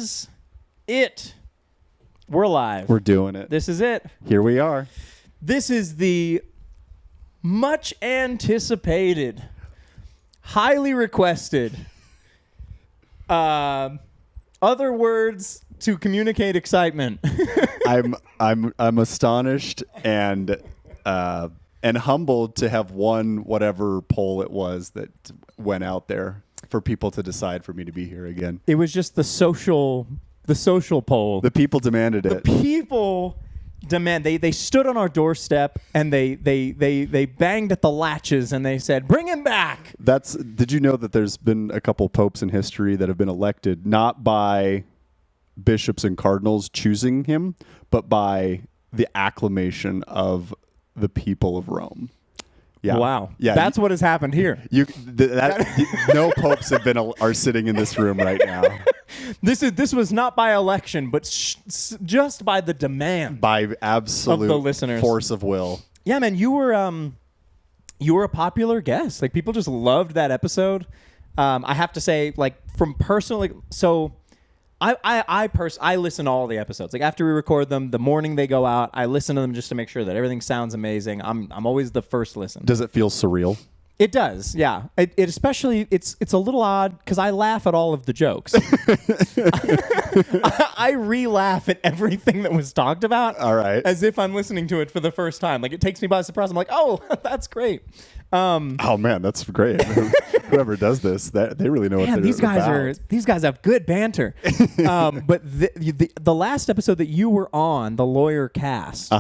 is it. We're live. We're doing it. This is it. Here we are. This is the much anticipated, highly requested, other words to communicate excitement. I'm astonished and humbled to have won whatever poll it was that went out there for people to decide for me to be here again. It was just the social poll. The people demanded it. The people demand. They stood on our doorstep and they banged at the latches and they said, "Bring him back." Did you know that there's been a couple popes in history that have been elected not by bishops and cardinals choosing him, but by the acclamation of the people of Rome? Yeah. Wow. Yeah. That's what has happened here. No popes are sitting in this room right now. This was not by election, but just by the demand. By absolute of the listeners. Force of will. Yeah, man, you were a popular guest. Like, people just loved that episode. I have to say, like, from personally, so I listen to all the episodes. Like, after we record them, the morning they go out, I listen to them just to make sure that everything sounds amazing. I'm always the first listen. Does it feel surreal? It does, yeah. It especially, it's a little odd because I laugh at all of the jokes. I re-laugh at everything that was talked about. All right. As if I'm listening to it for the first time. Like, it takes me by surprise. I'm like, oh, that's great. Oh man, that's great. Whoever does this, they really know what they're about. These guys have good banter. But the last episode that you were on, the lawyer cast.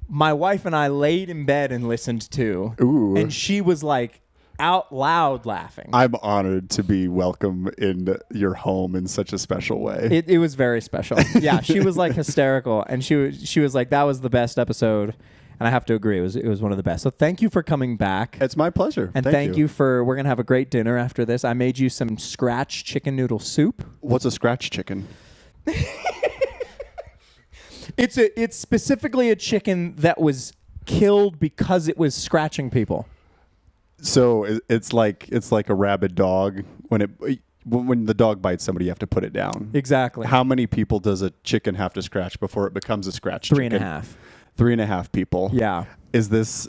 My wife and I laid in bed and listened to. Ooh. And she was like out loud laughing. I'm honored to be welcome in your home in such a special way. It was very special. Yeah, she was like hysterical, and she was like, that was the best episode. And I have to agree, it was one of the best. So thank you for coming back. It's my pleasure. And thank you for, we're going to have a great dinner after this. I made you some scratch chicken noodle soup. What's a scratch chicken? It's specifically a chicken that was killed because it was scratching people. So it's like a rabid dog. When the dog bites somebody, you have to put it down. Exactly. How many people does a chicken have to scratch before it becomes a scratch chicken? 3.5. 3.5 people. Yeah. Is this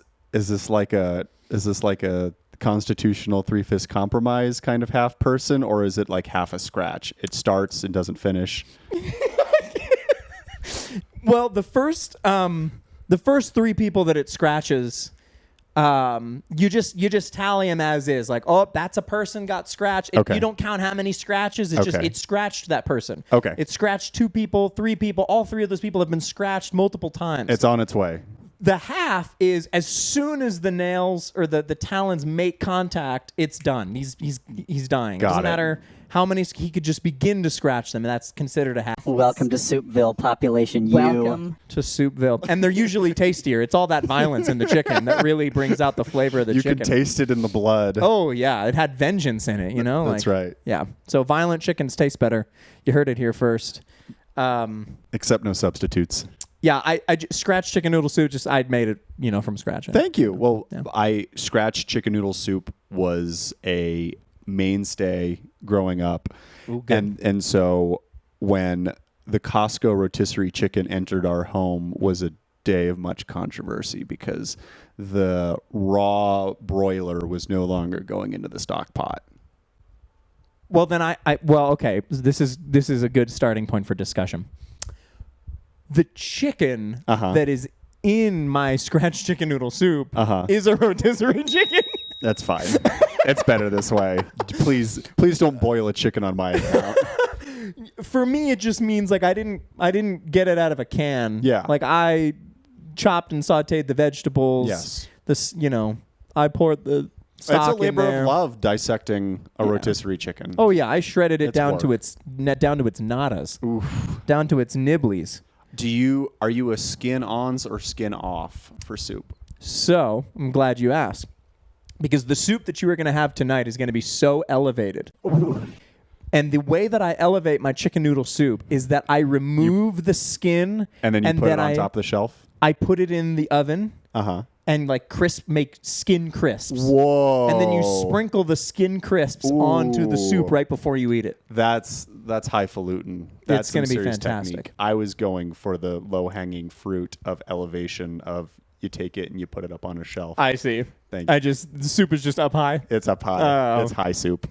like a constitutional 3/5 compromise kind of half person, or is it like half a scratch? It starts and doesn't finish. Well, the first 3 people that it scratches, you just tally them as is. Like, oh, that's a person got scratched. Okay. You don't count how many scratches. It's just it scratched that person. Okay. It scratched 2 people, 3 people. All 3 of those people have been scratched multiple times. It's on its way. The half is as soon as the nails or the talons make contact, it's done. He's dying. Doesn't matter how many, he could just begin to scratch them, and that's considered a half. Welcome to Soupville, population U. Welcome to Soupville. And they're usually tastier. It's all that violence in the chicken that really brings out the flavor of the chicken. You can taste it in the blood. Oh, yeah. It had vengeance in it, you know? That's right. Yeah. So violent chickens taste better. You heard it here first. Except no substitutes. Yeah, I scratch chicken noodle soup. I'd made it, from scratch. Thank you. Well, yeah. Scratch chicken noodle soup was a mainstay growing up. Ooh, good. And so when the Costco rotisserie chicken entered our home was a day of much controversy because the raw broiler was no longer going into the stock pot. Well, then okay. This is a good starting point for discussion. The chicken that is in my scratch chicken noodle soup is a rotisserie chicken. That's fine. It's better this way. Please don't boil a chicken on my account. For me, it just means like I didn't get it out of a can. Yeah. Like I chopped and sautéed the vegetables. Yes. I poured the stock in there. It's a labor of love dissecting a rotisserie chicken. Oh yeah, I shredded it down to its natas. Oof. Down to its nibblies. Are you a skin-ons or skin-off for soup? So, I'm glad you asked. Because the soup that you are going to have tonight is going to be so elevated. And the way that I elevate my chicken noodle soup is that I remove the skin. And then you put it on top of the shelf? I put it in the oven. and like make skin crisps. Whoa. And then you sprinkle the skin crisps onto the soup right before you eat it. That's highfalutin. That's It's gonna be serious fantastic. technique. I was going for the low-hanging fruit of elevation of you take it and you put it up on a shelf. I see. Thank you. The soup is just up high. It's up high. Oh. It's high soup.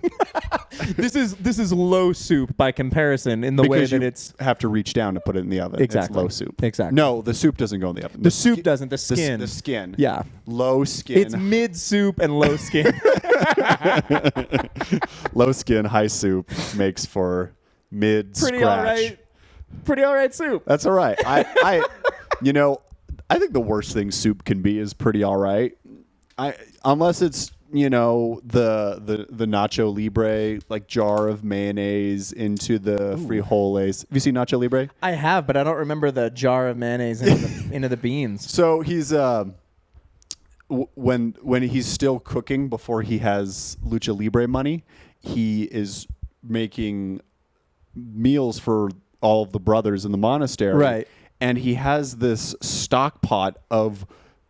This is low soup by comparison in the way Because that you it's have to reach down to put it in the oven. Exactly. It's low soup. Exactly. No, the soup doesn't go in the oven. the soup doesn't. The skin. The skin. Yeah. Low skin. It's mid soup and low skin. Low skin, high soup makes for mid Pretty scratch. all right. Pretty all right soup. That's all right. I think the worst thing soup can be is pretty all right. Unless it's the Nacho Libre like jar of mayonnaise into the frijoles. Have you seen Nacho Libre? I have, but I don't remember the jar of mayonnaise into the beans. So he's when he's still cooking before he has Lucha Libre money, he is making meals for all of the brothers in the monastery. Right. And he has this stock pot of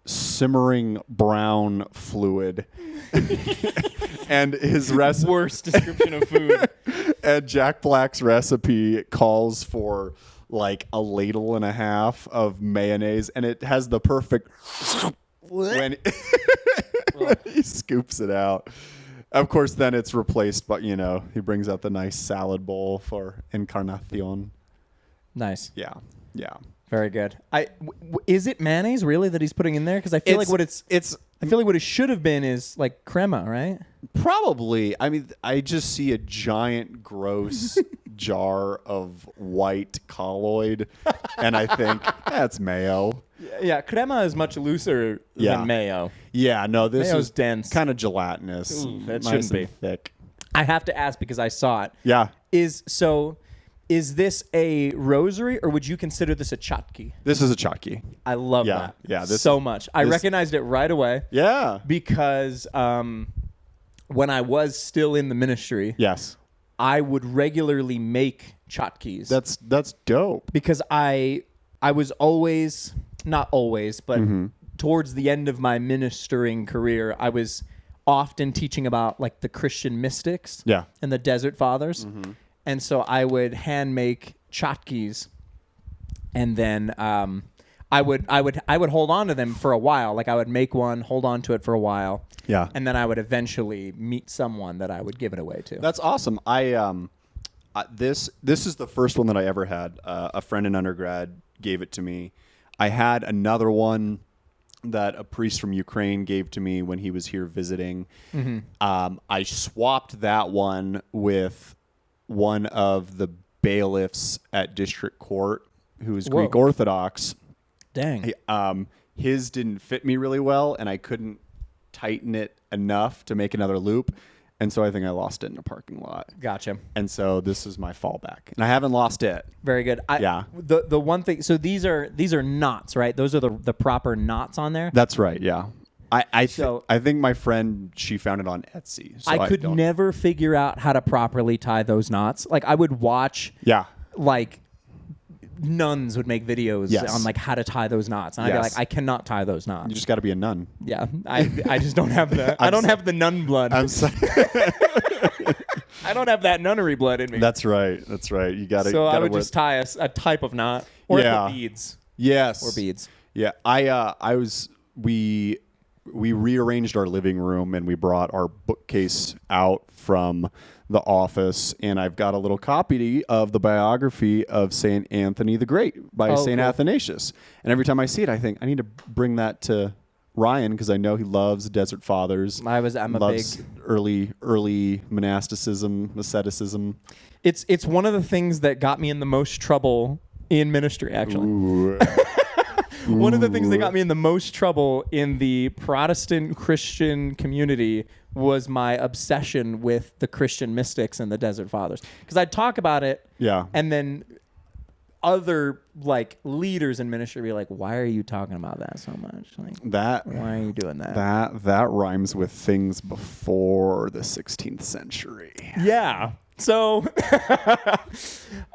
simmering brown fluid. And his recipe Worst description of food. and Jack Black's recipe calls for like a ladle and a half of mayonnaise, and it has the perfect when he scoops it out. Of course, then it's replaced, but he brings out the nice salad bowl for Encarnacion. Nice. Yeah. Very good. Is it mayonnaise really that he's putting in there? Because I feel like what I feel like what it should have been is like crema, right? Probably. I mean, I just see a giant, gross jar of white colloid, and I think that's mayo. Yeah, crema is much looser Yeah. than mayo. Yeah, no, this Mayo's is dense. kind of gelatinous. Ooh, that Nice shouldn't be. and thick. I have to ask because I saw it. Yeah, Is this a rosary or would you consider this a chatki? this is a chalky. I love Yeah, that. yeah, this- so much. I this- recognized it right away Yeah. because when I was still in the ministry, Yes. I would regularly make chatkis. That's dope. because I was always, not always, but towards the end of my ministering career, I was often teaching about like the Christian mystics Yeah. and the desert fathers. And so I would hand make chatkis, and then I would hold on to them for a while. Like I would make one, hold on to it for a while, Yeah. and then I would eventually meet someone that I would give it away to. That's awesome. This is the first one that I ever had. A friend in undergrad gave it to me. I had another one that a priest from Ukraine gave to me when he was here visiting. I swapped that one with one of the bailiffs at district court who is Greek Orthodox. Dang. His didn't fit me really well, and I couldn't tighten it enough to make another loop. And so I think I lost it in a parking lot. Gotcha. And so this is my fallback. And I haven't lost it. Very good. Yeah. The one thing. So these are knots, right? Those are the proper knots on there. That's right, yeah. I So- think my friend, she found it on Etsy. So I could don't- never figure out how to properly tie those knots. Like I would watch Yeah. like nuns would make videos Yes. on like how to tie those knots, and I'd be Yes. like, I cannot tie those knots. You just got to be a nun. Yeah, I just don't have the I don't have the nun blood. I'm sorry. I don't have that nunnery blood in me. That's right. That's right. You got to. So I would just tie a type of knot or Yeah. beads Yes. or beads. Yeah. We rearranged our living room and we brought our bookcase out from the office, and I've got a little copy of the biography of Saint Anthony the Great by Saint cool. Athanasius. And every time I see it, I think I need to bring that to Ryan because I know he loves Desert Fathers. I'm a loves big. early monasticism, asceticism. It's one of the things that got me in the most trouble in ministry. Actually, Ooh. one of the things that got me in the most trouble in the Protestant Christian community was my obsession with the Christian mystics and the Desert Fathers. Because I'd talk about it, Yeah. and then other like leaders in ministry would be like, "Why are you talking about that so much? Like, That why are you doing that?" that rhymes with things before the 16th century. Yeah. So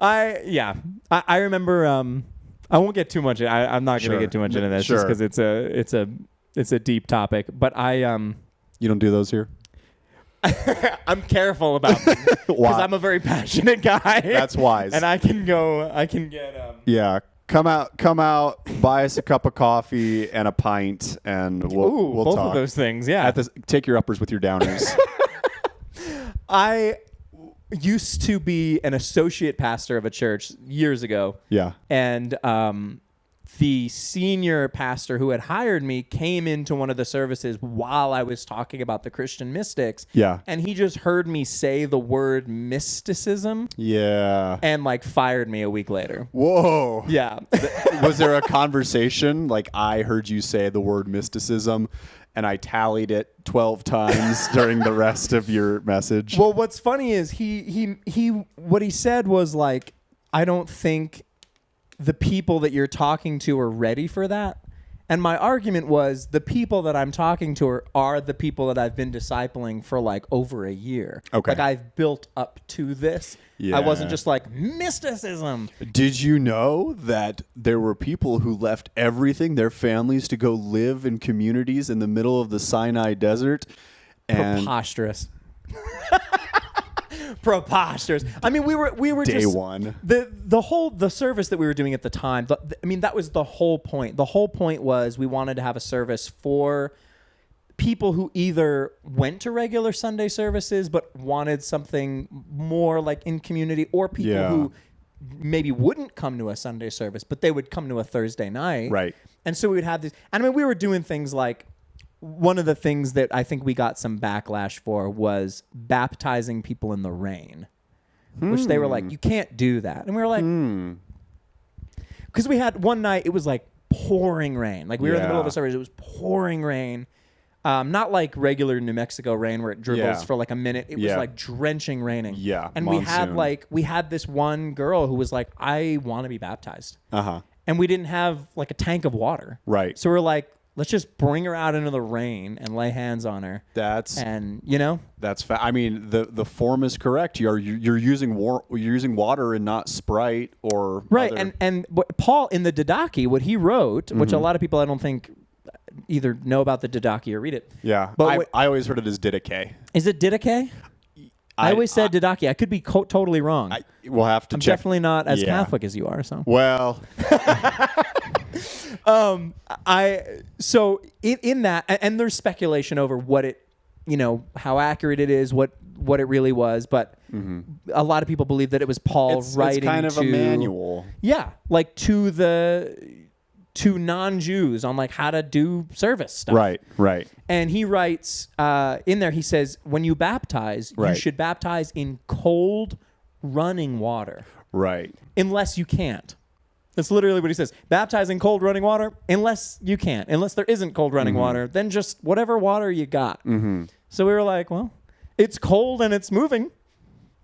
I remember I won't get too much. I'm not going to Sure. get too much into this Sure. just because it's a deep topic. But You don't do those here? I'm careful about them because Why? I'm a very passionate guy. That's wise. And I can get Yeah. Come out, buy us a cup of coffee and a pint, and we'll both talk. of those things. Yeah. Take your uppers with your downers. I used to be an associate pastor of a church years ago. Yeah. And the senior pastor who had hired me came into one of the services while I was talking about the Christian mystics. Yeah. And he just heard me say the word mysticism Yeah. and like fired me a week later. Whoa. Yeah. Was there a conversation like I heard you say the word mysticism and I tallied it 12 times during the rest of your message? Well, what's funny is he what he said was like, I don't think the people that you're talking to are ready for that. And my argument was the people that I'm talking to are the people that I've been discipling for like over a year. Okay. Like I've built up to this. Yeah. I wasn't just like mysticism. Did you know that there were people who left everything, their families, to go live in communities in the middle of the Sinai desert? And Preposterous. Preposterous. I mean, we were day just one. the service that we were doing at the time. I mean, that was the whole point. The whole point was we wanted to have a service for people who either went to regular Sunday services but wanted something more like in community, or people Yeah. who maybe wouldn't come to a Sunday service but they would come to a Thursday night. Right. And so we would have this. And I mean, we were doing things like, one of the things that I think we got some backlash for was baptizing people in the rain, which they were like, you can't do that. And we were like, because we had one night, it was like pouring rain. Like we were in the middle of a service, it was pouring rain. Not like regular New Mexico rain where it dribbles for like a minute. It was like drenching raining. Yeah, And we had this one girl who was like, I want to be baptized. Uh-huh. And we didn't have like a tank of water. Right. So we're like, let's just bring her out into the rain and lay hands on her. That's I mean, the form is correct. You're using water and not Sprite or right. other. And what Paul in the Didache, what he wrote, which a lot of people I don't think either know about the Didache or read it. Yeah, But I always heard it as Didache. Is it Didache? I always said Didache. I could be totally wrong. We'll have to I'm check. definitely not as Catholic as you are. So Well, so in that, and there's speculation over what it, how accurate it is, what it really was, but a lot of people believe that it was Paul writing. It's kind of a manual. Yeah, like to non-Jews on like how to do service stuff. Right. And he writes in there, he says, when you baptize, you should baptize in cold running water. Right. Unless you can't. That's literally what he says. Baptize in cold running water unless you can't. Unless there isn't cold running water, then just whatever water you got. So we were like, well, it's cold and it's moving.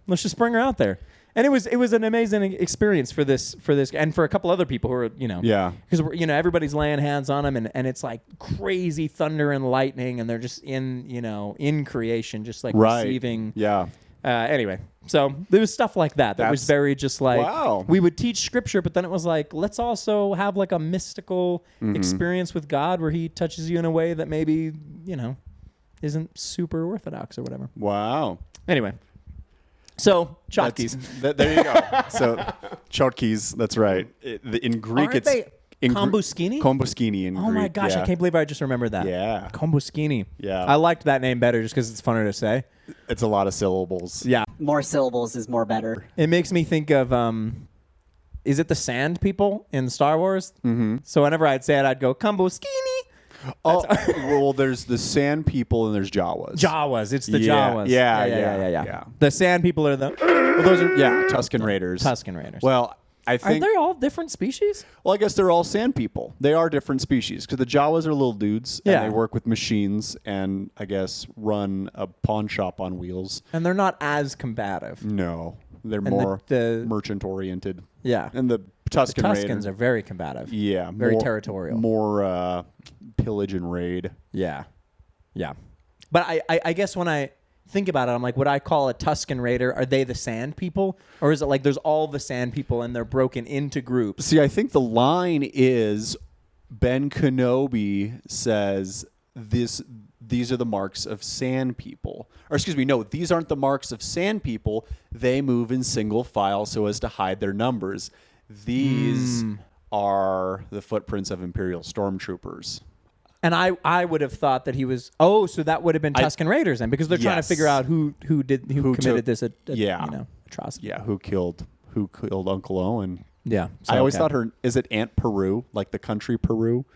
Let's just bring her out there. And it was an amazing experience for this and for a couple other people who are, because everybody's laying hands on them and it's like crazy thunder and lightning and they're just in creation, just like receiving. Yeah. Anyway, so there was stuff like that was very just like, wow. We would teach scripture, but then it was like, let's also have like a mystical experience with God where he touches you in a way that maybe, isn't super orthodox or whatever. Wow. Anyway. So, chotkies. There you go. So, chotkies, that's right. In Greek, Aren't they kombuskini? Kombuskini in Greek. Oh my gosh, yeah. I can't believe I just remembered that. Yeah. Kombuskini. Yeah. I liked that name better just because it's funner to say. It's a lot of syllables. Yeah. More syllables is more better. It makes me think of, is it the Sand People in Star Wars? Mm-hmm. So whenever I'd say it, I'd go, kombuskini. Oh, well, there's the Sand People and there's Jawas. Jawas. It's the Yeah. Jawas. Yeah. The Sand People are the Well, those are, Tusken Raiders. Tusken Raiders. Well, I are think... they all different species? Well, I guess they're all Sand People. They are different species because the Jawas are little dudes and they work with machines and, I guess, run a pawn shop on wheels. And they're not as combative. No. They're And more the merchant-oriented. Yeah. And the Tusken Tuskens Raiders are very combative. Yeah. Very territorial. More pillage and raid. Yeah. Yeah. But I guess when I think about it, I'm like, would I call a Tusken Raider, are they the Sand People? Or is it like there's all the Sand People and they're broken into groups? See, I think the line is Ben Kenobi says these are the marks of sand people. Or excuse me, no, these aren't the marks of sand people. They move in single file so as to hide their numbers. These are the footprints of Imperial stormtroopers. And I would have thought that he was. Oh, so that would have been Tusken Raiders then, because they're trying to Yes. figure out who committed this atrocity. Yeah, who killed Uncle Owen. Yeah. I always thought is it Aunt Peru, like the country Peru?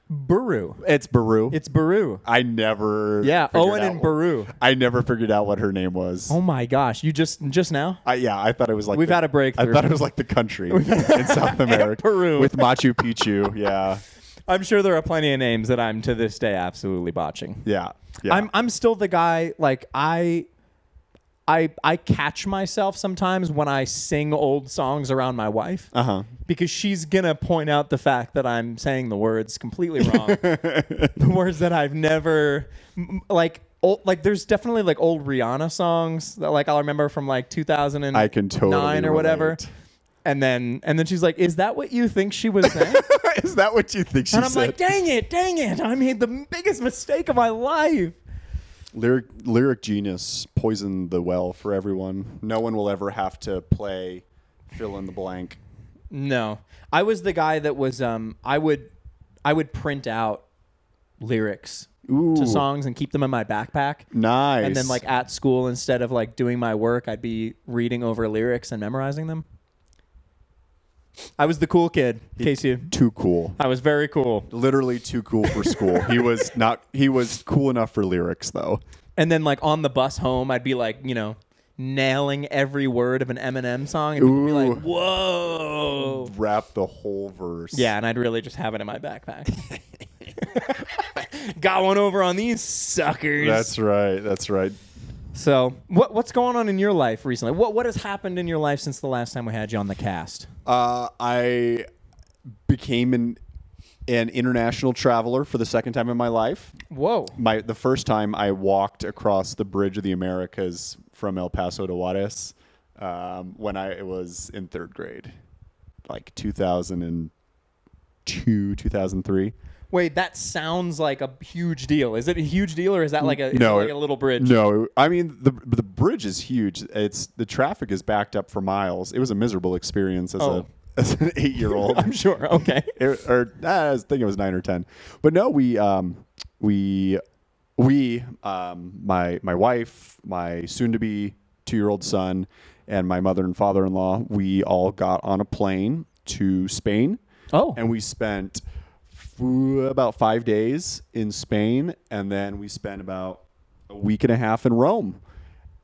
Baru. It's Baru. It's Baru. I never. Yeah, figured Owen out and Baru. I never figured out what her name was. Oh my gosh! You just now? I thought it was like We've had a breakthrough. I thought it was like the country in South America, Peru. with Machu Picchu. Yeah, I'm sure there are plenty of names that I'm to this day absolutely botching. yeah. I'm still the guy, like I catch myself sometimes when I sing old songs around my wife. Because she's gonna point out the fact that I'm saying the words completely wrong. The words that I've never like there's definitely like old Rihanna songs that like I'll remember from like 2009 I can totally or whatever. relate. And then she's like, "Is that what you think she was saying?" Is that what you think she And I'm said? like, dang it. I made the biggest mistake of my life. Lyric genius poisoned the well for everyone. No one will ever have to play fill in the blank. No. I was the guy that was I would print out lyrics to songs and keep them in my backpack. Nice. And then like at school, instead of like doing my work, I'd be reading over lyrics and memorizing them. I was the cool kid, in case you. Too cool. I was very cool. Literally too cool for school. He was cool enough for lyrics though. And then like on the bus home, I'd be like, nailing every word of an Eminem song, and people would be like, "Whoa!" Rap the whole verse. Yeah, and I'd really just have it in my backpack. Got one over on these suckers. That's right. So, what's going on in your life recently? What has happened in your life since the last time we had you on the cast? I became an international traveler for the second time in my life. Whoa. The first time I walked across the Bridge of the Americas from El Paso to Juarez when I was in third grade, like 2002, 2003. Wait, that sounds like a huge deal. Is it a huge deal, or is that like a little bridge? No, I mean the bridge is huge. The traffic is backed up for miles. It was a miserable experience as an 8-year-old. I'm sure. Okay. I was thinking it was 9 or 10, but no, my wife, my soon-to-be 2-year-old son, and my mother and father-in-law, we all got on a plane to Spain. Oh. And we spent about 5 days in Spain, and then we spent about a week and a half in Rome.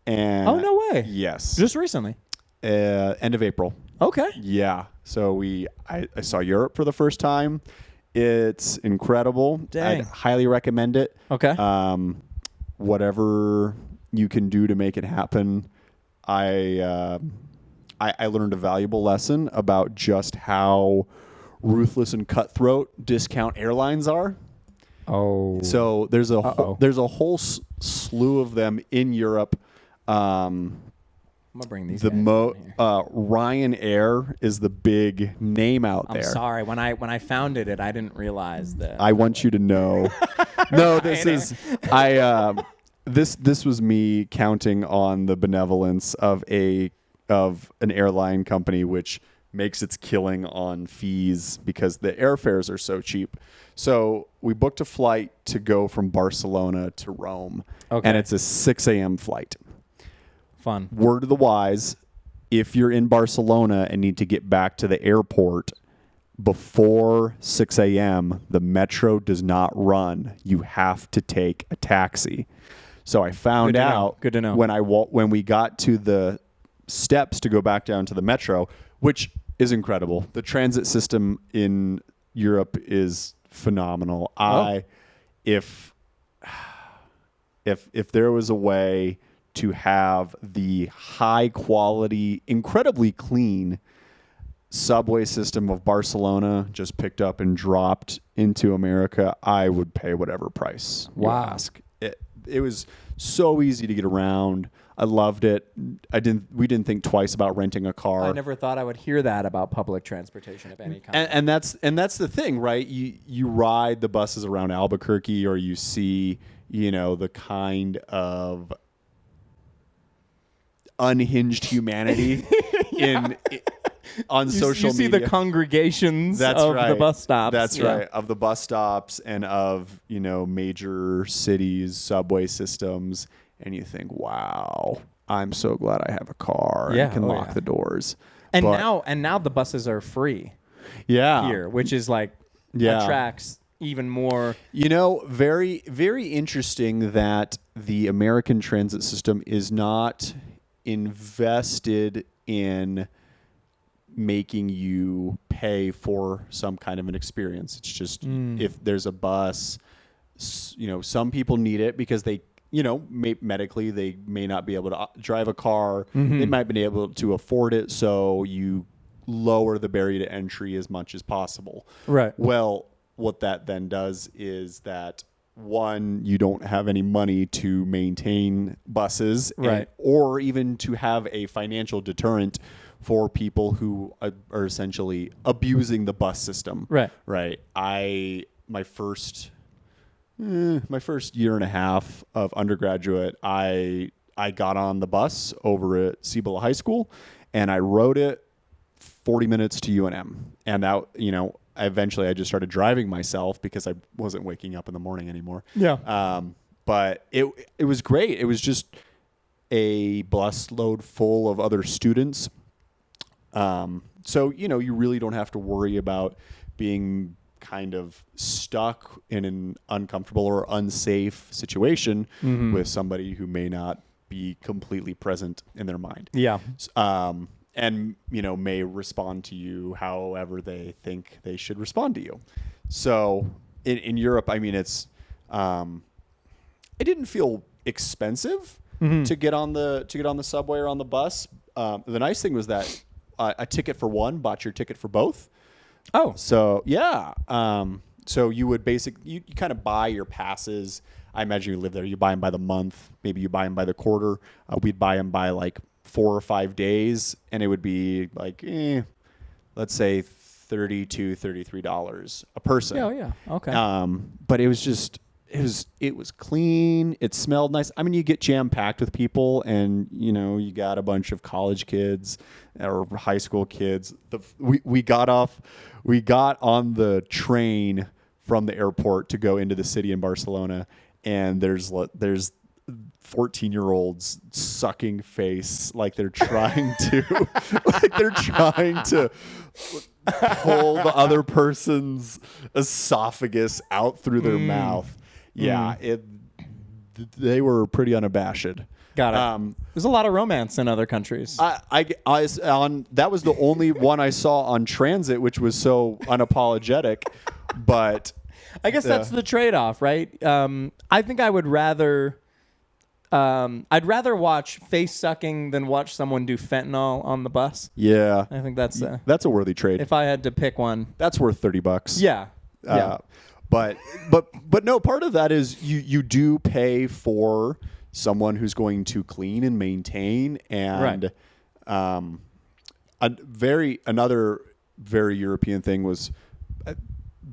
And Oh, no way. Yes. Just recently. End of April. Okay. Yeah. So I saw Europe for the first time. It's incredible. Dang. I'd highly recommend it. Okay. Whatever you can do to make it happen. I learned a valuable lesson about just how ruthless and cutthroat discount airlines are. Oh. So there's a whole slew of them in Europe. I'm gonna bring these. guys in here. Ryanair is the big name out there. I'm sorry. When I founded it, I didn't realize that. I want you to know. No, this is this was me counting on the benevolence of an airline company which makes its killing on fees because the airfares are so cheap. So we booked a flight to go from Barcelona to Rome, and it's a 6 a.m. flight. Fun. Word of the wise, if you're in Barcelona and need to get back to the airport before 6 a.m., the metro does not run. You have to take a taxi. So I found out Good to know. when we got to the steps to go back down to the metro, which is incredible. The transit system in Europe is phenomenal. If there was a way to have the high quality, incredibly clean subway system of Barcelona just picked up and dropped into America, I would pay whatever price you ask. It was so easy to get around. I loved it. We didn't think twice about renting a car. I never thought I would hear that about public transportation of any kind. And that's the thing, right? You ride the buses around Albuquerque, or you see, the kind of unhinged humanity on social media. You see the congregations of the bus stops. That's right. Of the bus stops and of, major cities, subway systems. And you think, wow, I'm so glad I have a car. Yeah. And can lock the doors. And now the buses are free. Yeah. Here, which is attracts even more. Very, very interesting that the American transit system is not invested in making you pay for some kind of an experience. It's just if there's a bus, some people need it because they, medically they may not be able to drive a car. They might be able to afford it, so you lower the barrier to entry as much as possible. Right. Well, what that then does is that, one, you don't have any money to maintain buses, right, or even to have a financial deterrent for people who are essentially abusing the bus system. Right. Right. My first year and a half of undergraduate, I got on the bus over at Cibola High School, and I rode it 40 minutes to UNM. And that, eventually I just started driving myself because I wasn't waking up in the morning anymore. Yeah. But it was great. It was just a bus load full of other students. So, you really don't have to worry about being kind of stuck in an uncomfortable or unsafe situation with somebody who may not be completely present in their mind. Yeah. And, may respond to you however they think they should respond to you. So in Europe, I mean, it didn't feel expensive to get on the subway or on the bus. The nice thing was that a ticket for one bought your ticket for both. Oh, so yeah. So you would you kind of buy your passes. I imagine you live there. You buy them by the month. Maybe you buy them by the quarter. We'd buy them by 4 or 5 days, and it would be let's say $30 to $33 a person. Oh yeah. Okay. But it was clean. It smelled nice. I mean, you get jam packed with people, and you got a bunch of college kids or high school kids. We got on the train from the airport to go into the city in Barcelona, and there's 14-year-olds sucking face like they're trying to pull the other person's esophagus out through their mouth. Yeah, they were pretty unabashed. Got it. There's a lot of romance in other countries. That was the only one I saw on transit, which was so unapologetic. But I guess that's the trade-off, right? I think I would rather. I'd rather watch face sucking than watch someone do fentanyl on the bus. Yeah, I think that's a worthy trade. If I had to pick one, that's worth $30. Yeah. But no, part of that is you do pay for someone who's going to clean and maintain, and another very European thing was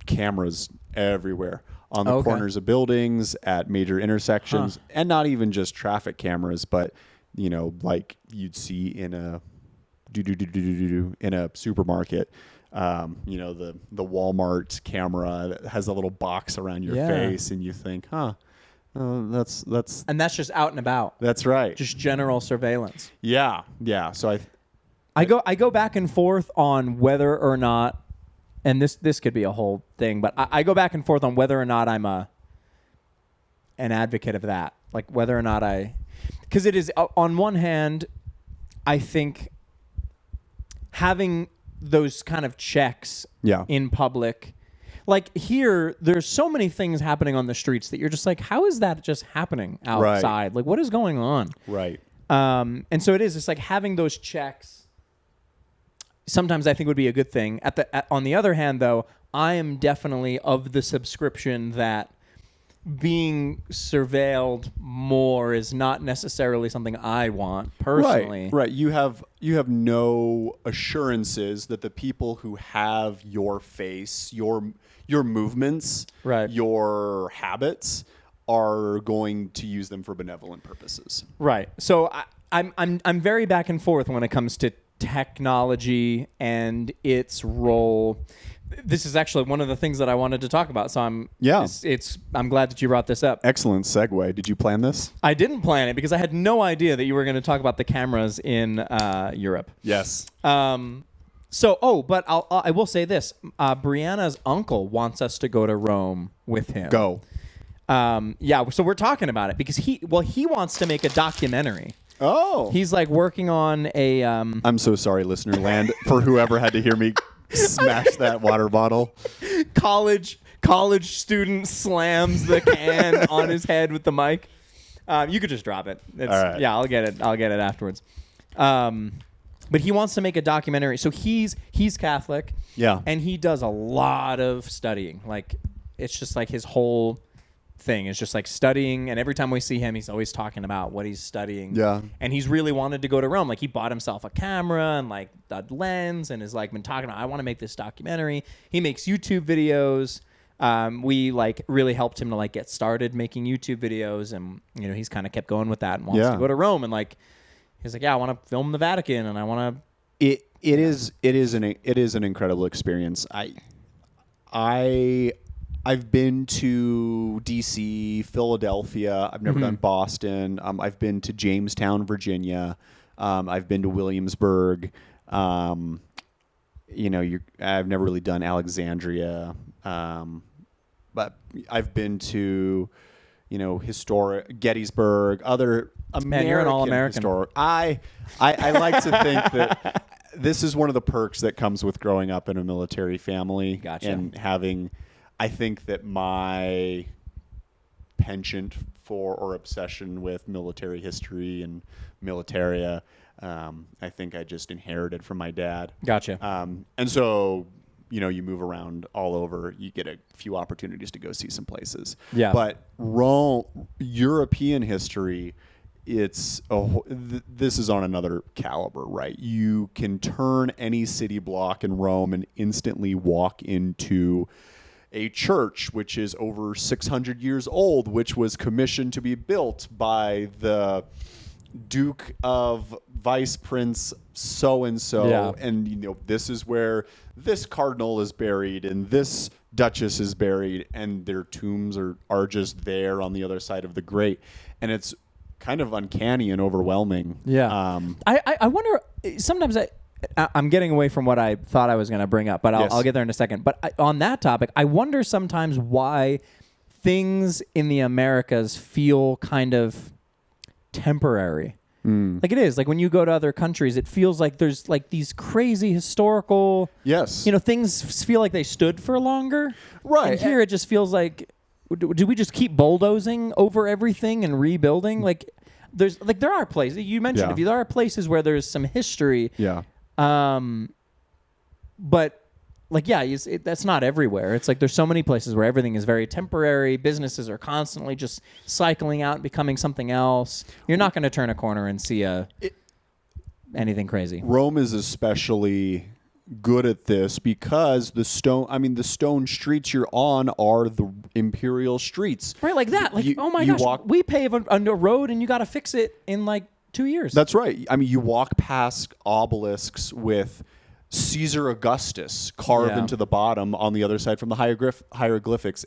cameras everywhere on the corners of buildings, at major intersections, and not even just traffic cameras, but like you'd see in a supermarket. The Walmart camera that has a little box around your face, and you think, that's and that's just out and about. That's right. Just general surveillance. Yeah. So I go back and forth on whether or not, and this could be a whole thing, but I go back and forth on whether or not I'm an advocate of that, like whether or not because it is, on one hand, I think having those kind of checks in public, like here, there's so many things happening on the streets that you're just like, how is that just happening outside? Right. Like, what is going on? Right. And so it's like having those checks sometimes I think would be a good thing. On the other hand, though, I am definitely of the subscription that being surveilled more is not necessarily something I want personally. Right. You have no assurances that the people who have your face, your movements, Right. your habits are going to use them for benevolent purposes. Right. So I'm very back and forth when it comes to technology and its role. This is actually one of the things that I wanted to talk about. So I'm glad that you brought this up. Excellent segue. Did you plan this? I didn't plan it because I had no idea that you were going to talk about the cameras in Europe. Yes. But I will say this: Brianna's uncle wants us to go to Rome with him. Go. So we're talking about it because he wants to make a documentary. Oh. He's like working on a. I'm so sorry, listener land, for whoever had to hear me smash that water bottle. College student slams the can on his head with the mic. You could just drop it. All right. Yeah, I'll get it afterwards. But he wants to make a documentary. So he's Catholic. Yeah. And he does a lot of studying. Like, it's just like his whole thing is just like studying. And every time we see him, he's always talking about what he's studying. Yeah. And he's really wanted to go to Rome. Like, he bought himself a camera and like a lens and has like been talking about, I want to make this documentary. He makes YouTube videos. We like really helped him to like get started making YouTube videos, and he's kind of kept going with that and wants to go to Rome, and like he's like, I want to film the Vatican and I want to. It is an incredible experience. I've been to DC, Philadelphia. I've never done Boston. I've been to Jamestown, Virginia. I've been to Williamsburg. I've never really done Alexandria. But I've been to, historic Gettysburg, other American. Man, you're an all-American. Historic. I like to think that this is one of the perks that comes with growing up in a military family. Gotcha. And having, I think that my penchant for or obsession with military history and militaria, I think I just inherited from my dad. Gotcha. And so, you move around all over, you get a few opportunities to go see some places. Yeah. But European history, this is on another caliber, right? You can turn any city block in Rome and instantly walk into a church which is over 600 years old, which was commissioned to be built by the Duke of Vice Prince so-and-so. Yeah. And, this is where this cardinal is buried and this duchess is buried, and their tombs are just there on the other side of the grate. And it's kind of uncanny and overwhelming. Yeah. I wonder, sometimes I'm getting away from what I thought I was going to bring up, but I'll get there in a second. But on that topic, I wonder sometimes why things in the Americas feel kind of temporary. Like it is. Like when you go to other countries, it feels like there's like these crazy historical, things feel like they stood for longer. Right. And here it just feels like, do we just keep bulldozing over everything and rebuilding? Like there are places, you mentioned, there are places where there's some history. Yeah. But that's not everywhere. It's like there's so many places where everything is very temporary. Businesses are constantly just cycling out and becoming something else. You're not going to turn a corner and see anything crazy. Rome is especially good at this because the stone streets you're on are the imperial streets. Right, like that. Like, oh my gosh, we pave a road and you got to fix it in like 2 years. That's right. I mean, you walk past obelisks with Caesar Augustus carved into the bottom on the other side from the hieroglyphics.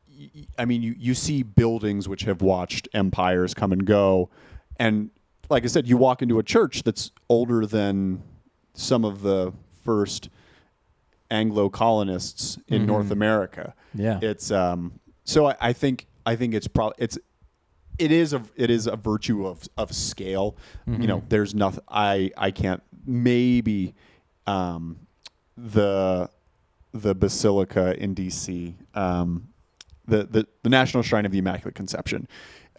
You see buildings which have watched empires come and go. And like I said, you walk into a church that's older than some of the first Anglo colonists in North America. Yeah. It's so I think it is a virtue of scale. There's nothing I can't. Maybe the Basilica in DC, the National Shrine of the Immaculate Conception,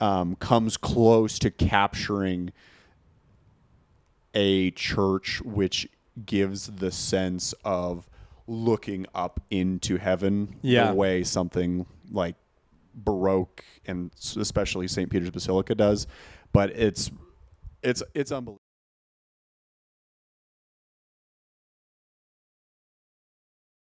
comes close to capturing a church which gives the sense of looking up into heaven the way something like Baroque and especially St. Peter's Basilica does, but it's unbelievable.